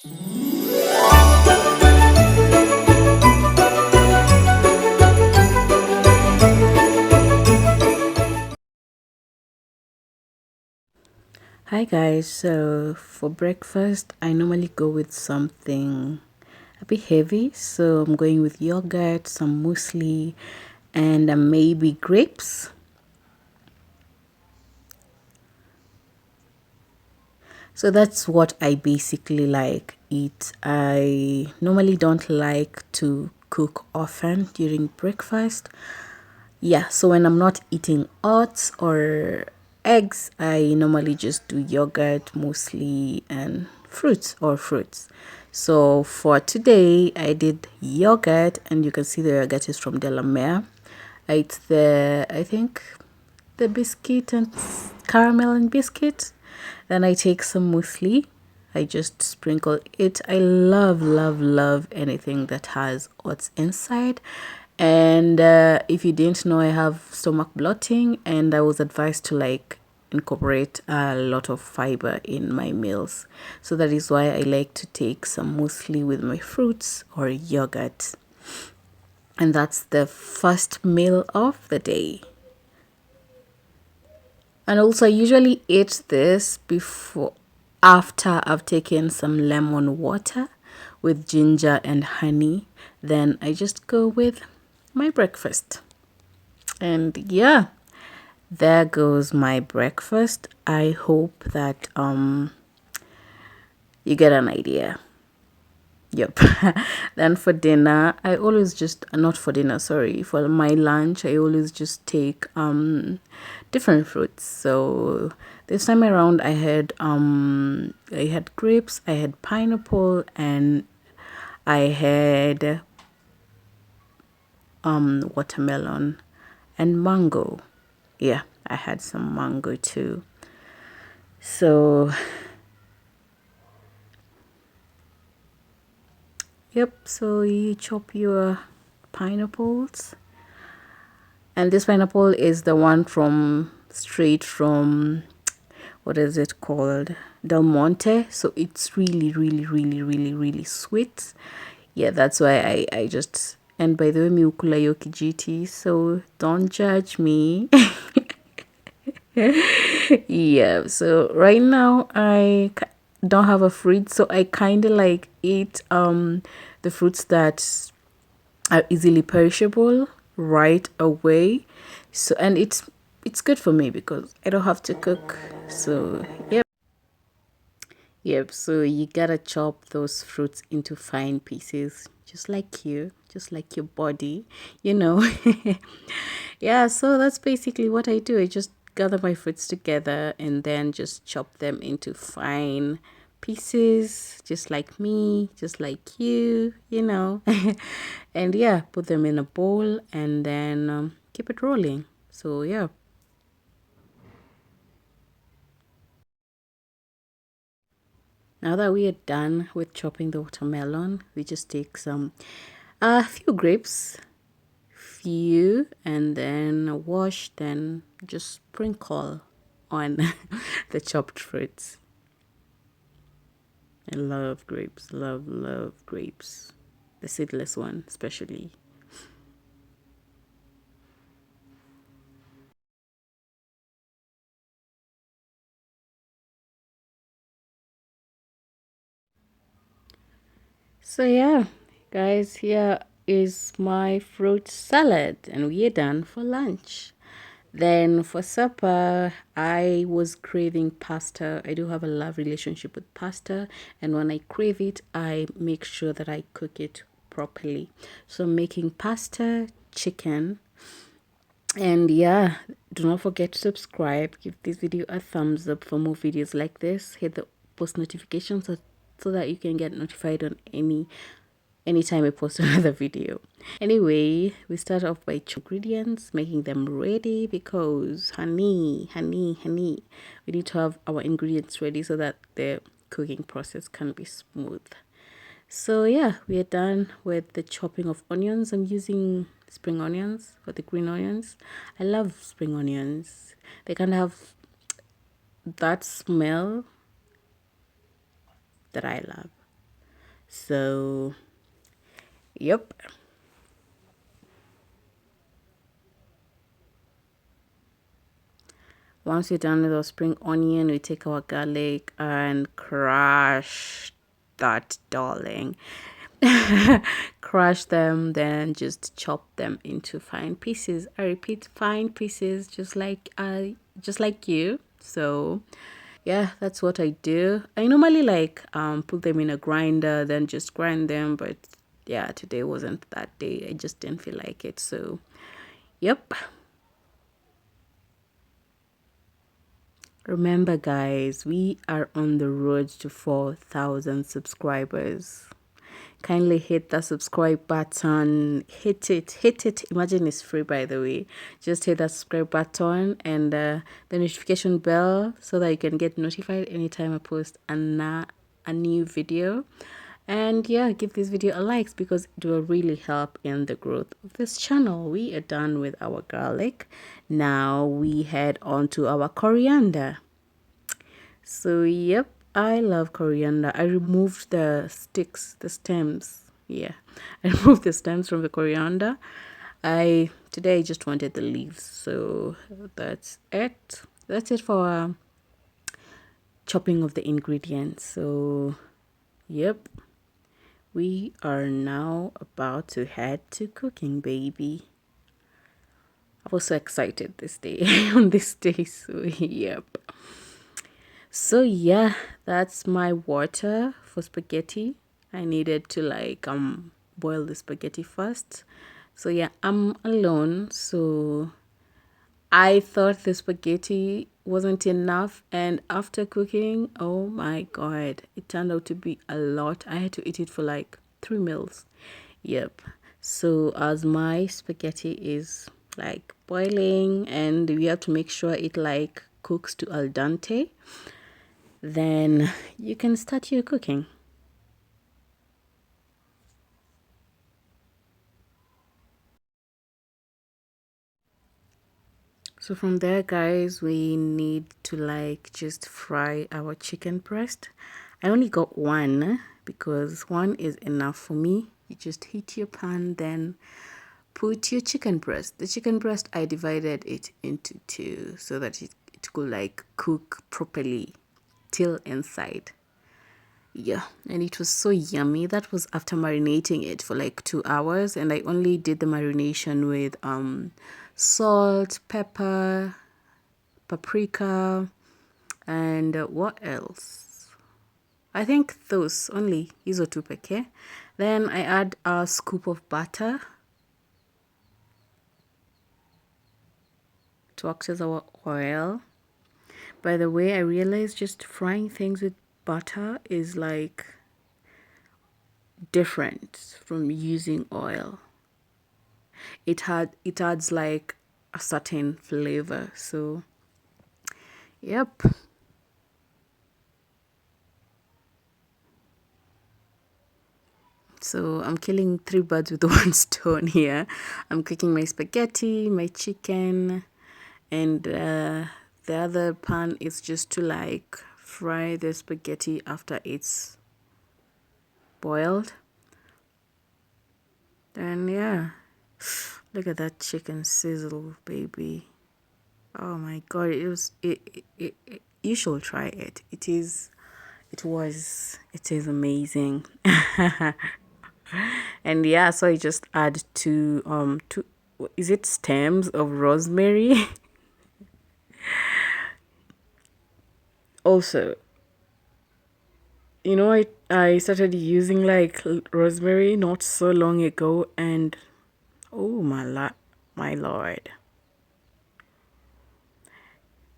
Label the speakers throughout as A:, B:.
A: Hi guys, so for breakfast I normally go with something a bit heavy, so I'm going with yogurt, some muesli, and maybe grapes. So that's what I basically like eat. I normally don't like to cook often during breakfast. Yeah, so when I'm not eating oats or eggs, I normally just do yogurt mostly and fruits. So for today, I did yogurt, and you can see the yogurt is from Delamere. It's I think, the biscuit and caramel and biscuit. Then I take some muesli. I just sprinkle it. I love anything that has oats inside. And if you didn't know, I have stomach bloating, and I was advised to like incorporate a lot of fiber in my meals. So that is why I like to take some muesli with my fruits or yogurt. And that's the first meal of the day. And also, I usually eat this after I've taken some lemon water with ginger and honey. Then I just go with my breakfast. And yeah, there goes my breakfast. I hope that you get an idea. Yep. Then for dinner, I always just not for dinner, sorry. For my lunch, I always just take different fruits. So this time around I had grapes, I had pineapple, and I had watermelon and mango. Yeah, I had some mango too. So yep, so you chop your pineapples. And this pineapple is the one from straight from, what is it called? Del Monte. So it's really sweet. Yeah, that's why I just, and by the way, mi ukula yo kijiti, so don't judge me. Yeah, so right now don't have a fruit, so I kind of like eat the fruits that are easily perishable right away. So, and it's good for me because I don't have to cook. So yep, so you gotta chop those fruits into fine pieces, just like your body, you know. Yeah, so that's basically what I do. I just gather my fruits together and then just chop them into fine pieces, just like me, just like you know. And yeah, put them in a bowl and then keep it rolling. So yeah. Now that we are done with chopping the watermelon, we just take a few grapes, and then wash, then just sprinkle on the chopped fruits. I love grapes, love grapes, the seedless one especially. So yeah, guys, here is my fruit salad, and we are done for lunch. Then for supper, I was craving pasta. I do have a love relationship with pasta, and when I crave it, I make sure that I cook it properly. So I'm making pasta, chicken, and yeah, do not forget to subscribe. Give this video a thumbs up for more videos like this. Hit the post notifications so that you can get notified on anytime I post another video. Anyway, we start off by ingredients, making them ready because honey. We need to have our ingredients ready so that the cooking process can be smooth. So yeah, we are done with the chopping of onions. I'm using spring onions for the green onions. I love spring onions. They kind of have that smell that I love. So yep. Once we're done with our spring onion, we take our garlic and crush that, darling. Crush them, then just chop them into fine pieces. I repeat, fine pieces, just like you. So yeah, that's what I do. I normally like put them in a grinder, then just grind them, but yeah, today wasn't that day. I just didn't feel like it. So yep. Remember, guys, we are on the road to 4,000 subscribers. Kindly hit that subscribe button. Hit it. Imagine it's free, by the way. Just hit that subscribe button and the notification bell so that you can get notified anytime I post a new video. And yeah, give this video a like because it will really help in the growth of this channel. We are done with our garlic. Now we head on to our coriander. So yep, I love coriander. I removed the sticks, the stems. Yeah, I removed the stems from the coriander. Today I just wanted the leaves. So that's it. That's it for chopping of the ingredients. So yep, we are now about to head to cooking, baby. I was so excited this day on this day. So yep. So yeah, that's my water for spaghetti. I needed to like boil the spaghetti first. So yeah, I'm alone, so I thought the spaghetti wasn't enough, and after cooking, oh my god, it turned out to be a lot. I had to eat it for like 3 meals. Yep. So as my spaghetti is like boiling and we have to make sure it like cooks to al dente, then you can start your cooking. So from there, guys, we need to like just fry our chicken breast. I only got one because one is enough for me. You just heat your pan, then put your chicken breast. The chicken breast, I divided it into two so that it could like cook properly till inside. Yeah, and it was so yummy. That was after marinating it for like 2 hours, and I only did the marination with salt, pepper, paprika, and what else? I think those only, hizo tu pekee. Then I add a scoop of butter to act as our oil. By the way, I realized just frying things with butter is like different from using oil. It adds like a certain flavor. So yep. So I'm killing 3 birds with one stone here. I'm cooking my spaghetti, my chicken, and the other pan is just to like fry the spaghetti after it's boiled. And yeah, look at that chicken sizzle, baby. Oh my god, you should try it. It is amazing. And yeah, so I just add two, is it stems of rosemary? Also, I started using like rosemary not so long ago, and oh my lord,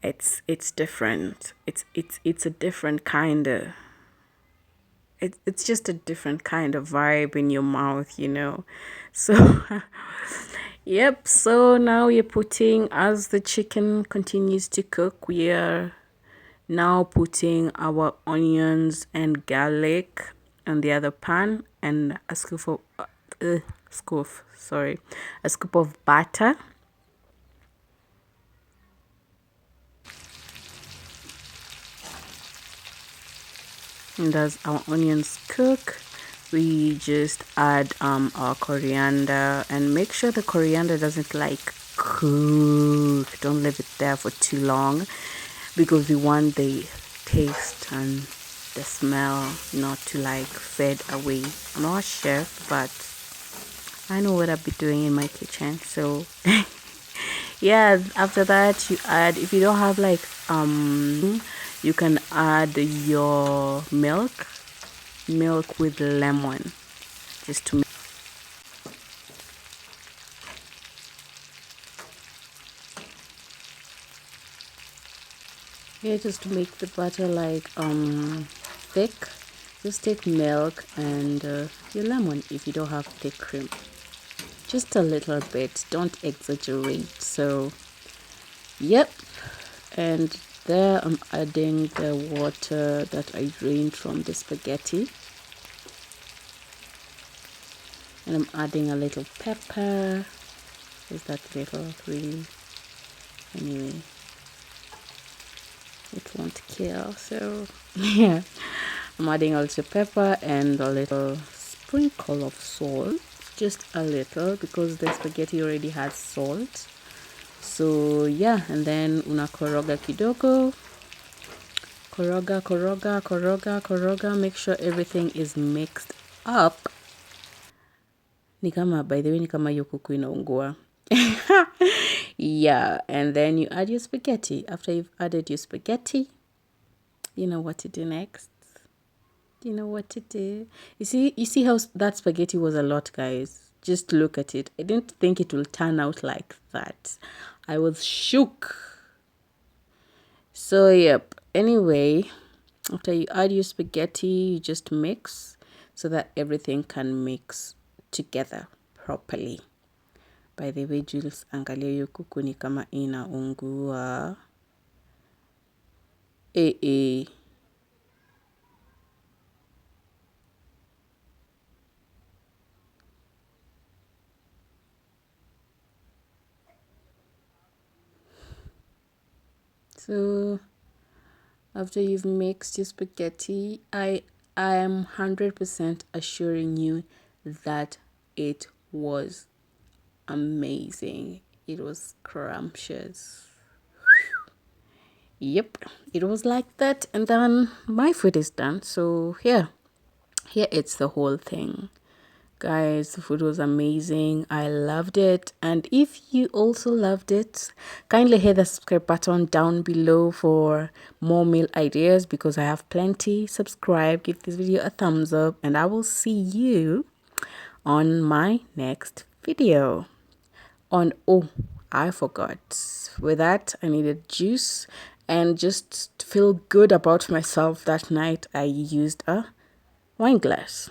A: it's different. It's a different kind of, it's just a different kind of vibe in your mouth. So yep, so now you're putting, as the chicken continues to cook, we are now putting our onions and garlic on the other pan, and a scoop of a scoop of butter. And as our onions cook, we just add our coriander, and make sure the coriander doesn't like cook. Don't leave it there for too long, because we want the taste and the smell not to like fade away. I'm not a chef, but I know what I'll be doing in my kitchen. So yeah, after that you add, if you don't have like you can add your milk with lemon, just to just to make the butter like thick. Just take milk and your lemon if you don't have thick cream, just a little bit, don't exaggerate. So yep, and there I'm adding the water that I drained from the spaghetti, and I'm adding a little pepper. Is that little really? Anyway, it won't kill. So yeah, I'm adding a little pepper and a little sprinkle of salt, just a little, because the spaghetti already has salt. So yeah, and then unakoroga kidogo, koroga, make sure everything is mixed up. Ni kama, by the way, ni kama hiyo kuku inaungua. Yeah, and then you add your spaghetti. After you've added your spaghetti, you know what to do next. You know what to do. You see how that spaghetti was a lot, guys. Just look at it. I didn't think it will turn out like that. I was shook. So yep, anyway, after you add your spaghetti, you just mix so that everything can mix together properly. By the way, Jules, angalia hiyo kuku ni kama inaungua. Eh. So after you've mixed your spaghetti, I am 100% assuring you that it was amazing. It was scrumptious. Yep, it was like that. And then my food is done. So here it's the whole thing. Guys, the food was amazing. I loved it. And if you also loved it, kindly hit the subscribe button down below for more meal ideas, because I have plenty. Subscribe, give this video a thumbs up, and I will see you on my next video. Oh, I forgot. With that, I needed juice, and just to feel good about myself that night, I used a wine glass.